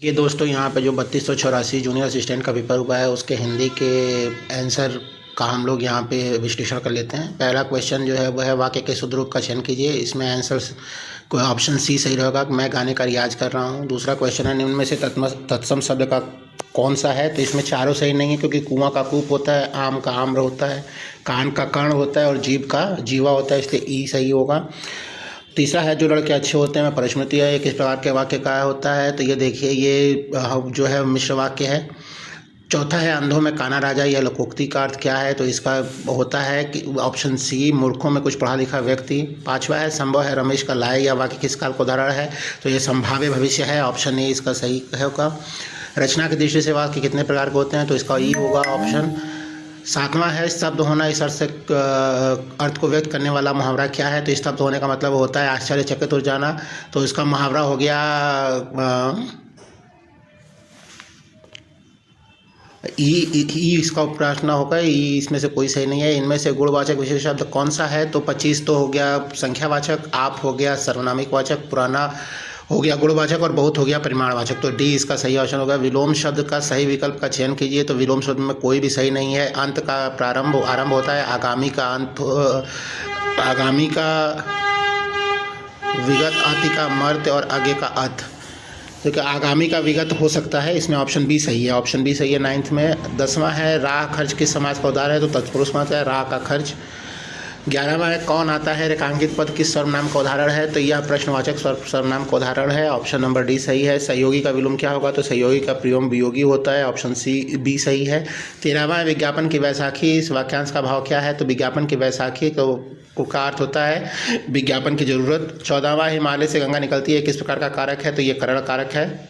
ये दोस्तों यहाँ पे जो 3284 जूनियर असिस्टेंट का पेपर हुआ है उसके हिंदी के आंसर का हम लोग यहाँ पे विश्लेषण कर लेते हैं। पहला क्वेश्चन जो है वह है वाक्य के शुद्ध रूप का चयन कीजिए। इसमें आंसर को ऑप्शन सी सही रहेगा, मैं गाने का रियाज कर रहा हूँ। दूसरा क्वेश्चन है निम्न में से तत्सम शब्द का कौन सा है, तो इसमें चारों सही नहीं है क्योंकि कुआं का कूप होता है, आम का आम्र होता है, कान का कर्ण होता है और जीभ का जीवा होता है, इसलिए ई सही होगा। तीसरा है जो लड़के अच्छे होते हैं मैं परिस्मृति है, ये किस प्रकार के वाक्य का होता है, तो ये देखिए ये जो है मिश्र वाक्य है। चौथा है अंधों में काना राजा, यह लोकोक्ति का अर्थ क्या है, तो इसका होता है कि ऑप्शन सी मूर्खों में कुछ पढ़ा लिखा व्यक्ति। पांचवा है संभव है रमेश का लाए या वाक्य किस काल का उदाहरण है, तो ये संभाव्य भविष्य है, ऑप्शन ए इसका सही होगा। रचना की दृष्टि से वाक्य कितने प्रकार के होते हैं, तो इसका ई होगा ऑप्शन। सातवां है शब्द होना इस अर्थ से अर्थ को व्यक्त करने वाला मुहावरा क्या है, तो शब्द होने का मतलब होता है आश्चर्यचकित हो जाना, तो इसका मुहावरा हो गया ई इसका प्रश्न होगा ई, इसमें से कोई सही नहीं है। इनमें से गुणवाचक विशेष शब्द कौन सा है, तो 25 तो हो गया संख्यावाचक, आप हो गया सर्वनामिक वाचक, पुराना हो गया गुणवाचक और बहुत हो गया परिमाणवाचक, तो डी इसका सही ऑप्शन होगा। विलोम शब्द का सही विकल्प का चयन कीजिए, तो विलोम शब्द में कोई भी सही नहीं है। अंत का आरंभ होता है, आगामी का अंत, आगामी का विगत, अति का मर्त्य और आगे का अत, क्योंकि आगामी का विगत हो सकता है, इसमें ऑप्शन बी सही है, ऑप्शन बी सही है 9th में। 10वां है राह खर्च किस समाज का उदाहरण है, तो तत्पुरुष समाज है राह का खर्च। 11वां है कौन आता है रेखांकित पद किस सर्वनाम का उदाहरण है, तो यह प्रश्नवाचक सर्वनाम का उदाहरण है, ऑप्शन नंबर डी सही है। सहयोगी का विलोम क्या होगा, तो सहयोगी का प्रयोग वियोगी होता है, ऑप्शन सी बी सही है। 13वां विज्ञापन की वैसाखी, इस वाक्यांश का भाव क्या है, तो विज्ञापन की वैसाखी का अर्थ होता है विज्ञापन की जरूरत। 14वां हिमालय से गंगा निकलती है किस प्रकार का कारक है, तो ये करण कारक है,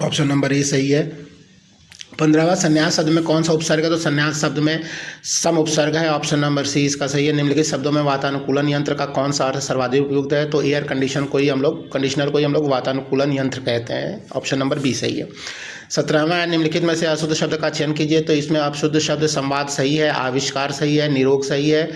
ऑप्शन नंबर ए सही है। 15वां संन्यास शब्द में कौन सा उपसर्ग है, तो संन्यास शब्द में सम उपसर्ग है, ऑप्शन नंबर सी इसका सही है। निम्नलिखित शब्दों में वातानुकूलन यंत्र का कौन सा अर्थ सर्वाधिक उपयुक्त है, तो एयर कंडीशनर को ही हम लोग वातानुकूलन यंत्र कहते हैं, ऑप्शन नंबर बी सही है। 17वां निम्नलिखित में से अशुद्ध शब्द का चयन कीजिए, तो इसमें अशुद्ध शब्द संवाद सही है, आविष्कार सही है, निरोग सही है,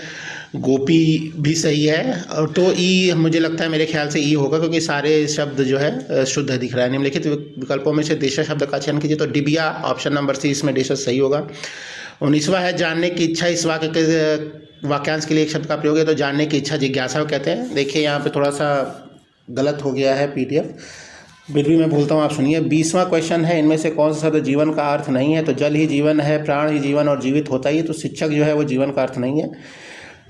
गोपी भी सही है, और तो ई मुझे लगता है मेरे ख्याल से ई होगा क्योंकि सारे शब्द जो है शुद्ध दिख रहा है। निम्नलिखित विकल्पों में से देशज शब्द का चयन कीजिए, तो डिबिया ऑप्शन नंबर सी इसमें देशज सही होगा। 19वां है जानने की इच्छा, इस वाक्य के वाक्यांश के लिए एक शब्द का प्रयोग है, तो जानने की इच्छा जिज्ञासा कहते हैं। देखिए यहाँ पे थोड़ा सा गलत हो गया है PDF, फिर भी मैं बोलता हूँ आप सुनिए। 20वां क्वेश्चन है इनमें से कौन सा शब्द जीवन का अर्थ नहीं है, तो जल ही जीवन है, प्राण ही जीवन और जीवित होता ही है, तो शिक्षक जो है वो जीवन का अर्थ नहीं है।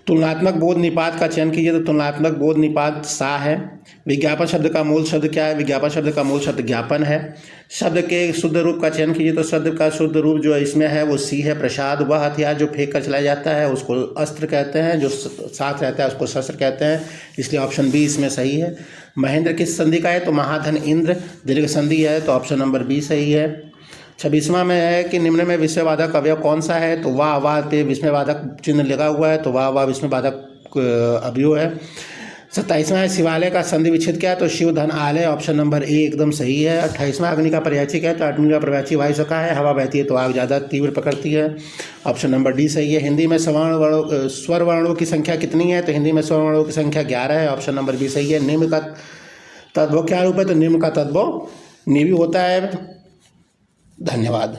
तुलनात्मक बोध निपात का चयन कीजिए, तो तुलनात्मक बोध निपात सा है। विज्ञापन शब्द का मूल शब्द क्या है, विज्ञापन शब्द का मूल शब्द ज्ञापन है। शब्द के शुद्ध रूप का चयन कीजिए, तो शब्द का शुद्ध रूप जो इसमें है वो सी है। प्रसाद वह हथियार जो फेंक कर चलाया जाता है उसको अस्त्र कहते हैं, जो साथ रहता है उसको शस्त्र कहते हैं, इसलिए ऑप्शन बी इसमें सही है। महेंद्र किस संधि का है, तो महाधन इंद्र दीर्घ संधि है, तो ऑप्शन नंबर बी सही है। 26वां में है कि निम्न में विस्मयवादक अवयव कौन सा है, तो वाह वाह पे विस्मयवादक चिन्ह लगा हुआ है, तो वाह वाह विस्मयवादक अवयव है। 27वां है शिवालय का संधि विच्छेद क्या है, तो शिव धन आलय, ऑप्शन नंबर ए एकदम सही है। 28वां अग्नि का पर्यायची क्या है, तो अग्नि का पर्यायची वायु सका है, हवा बहती है तो आग ज़्यादा तीव्र पकड़ती है, ऑप्शन नंबर डी सही है। हिंदी में स्वर वर्णों की संख्या कितनी है, तो हिंदी में स्वर वर्णों की संख्या 11 है, ऑप्शन नंबर बी सही है। निम्न का तद्भव क्या रूप है, तो निम्न का तद्भव निवि होता है। धन्यवाद।